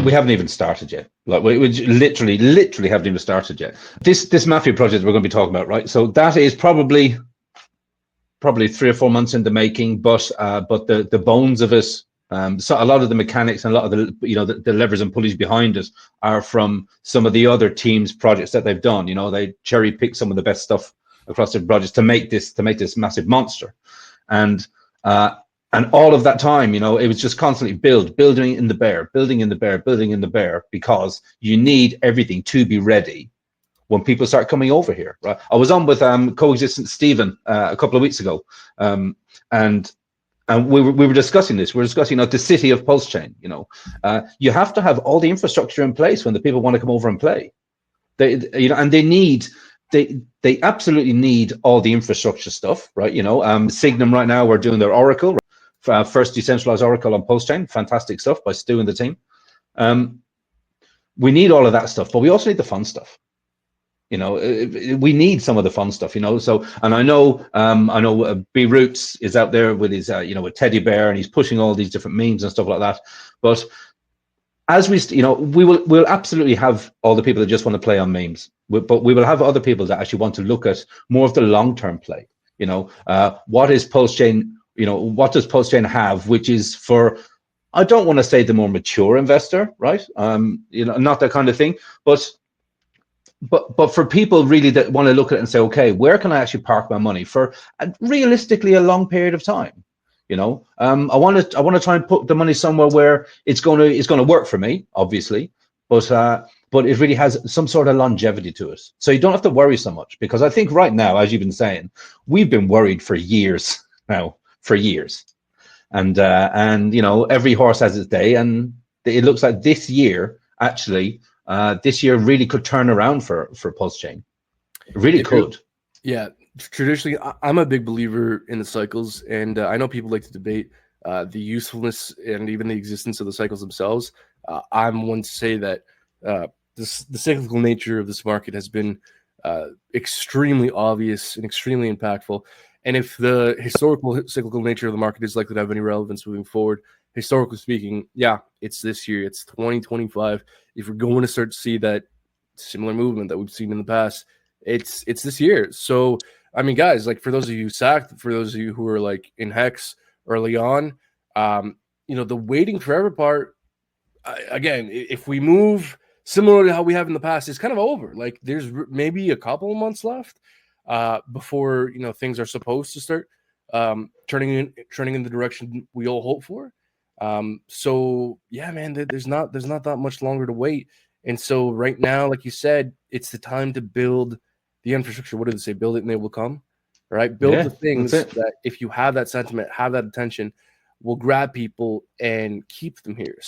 we haven't even started yet. Like we literally haven't even started yet. This Mafia project we're going to be talking about, right? So that is probably 3 or 4 months in the making, but the bones of it, so a lot of the mechanics and a lot of the levers and pulleys behind it are from some of the other teams' projects that they've done. They cherry pick some of the best stuff across their projects to make this massive monster, and all of that time, it was just constantly building in the bear, because you need everything to be ready when people start coming over here, right? I was on with Coexistent Stephen a couple of weeks ago, and we were discussing this. We're discussing the city of Pulsechain. You have to have all the infrastructure in place when the people want to come over and play. And they absolutely need all the infrastructure stuff, right? Signum right now, we're doing their Oracle, first decentralized Oracle on Pulsechain. Fantastic stuff by Stu and the team. We need all of that stuff, but we also need the fun stuff. We need some of the fun stuff, So, and I know B Roots is out there with his, with Teddy Bear, and he's pushing all these different memes and stuff like that. But as we'll absolutely have all the people that just want to play on memes, but we will have other people that actually want to look at more of the long-term play. What is Pulsechain? What does Pulsechain have, which is for, I don't want to say the more mature investor, right? Not that kind of thing, but for people really that want to look at it and say, okay, where can I actually park my money for realistically a long period of time? I want to try and put the money somewhere where it's going to work for me, obviously, but it really has some sort of longevity to it. So you don't have to worry so much, because I think right now, as you've been saying, we've been worried for years now, and every horse has its day, and it looks like this year actually. This year really could turn around for Pulsechain. It really could. Yeah, traditionally, I'm a big believer in the cycles, and I know people like to debate the usefulness and even the existence of the cycles themselves. I'm one to say that the cyclical nature of this market has been extremely obvious and extremely impactful. And if the historical cyclical nature of the market is likely to have any relevance moving forward, historically speaking, yeah, it's this year, it's 2025. If we're going to start to see that similar movement that we've seen in the past, it's this year. So, I mean, guys, like for those of you who sacked, for those of you who are like in Hex early on, the waiting forever part, again, if we move similar to how we have in the past, it's kind of over. Like there's maybe a couple of months left before, things are supposed to start turning in the direction we all hope for. So yeah, man, there's not that much longer to wait. And so right now, like you said, it's the time to build the infrastructure. What did they say? Build it and they will come, right? Build the things that if you have that sentiment, have that attention, will grab people and keep them here.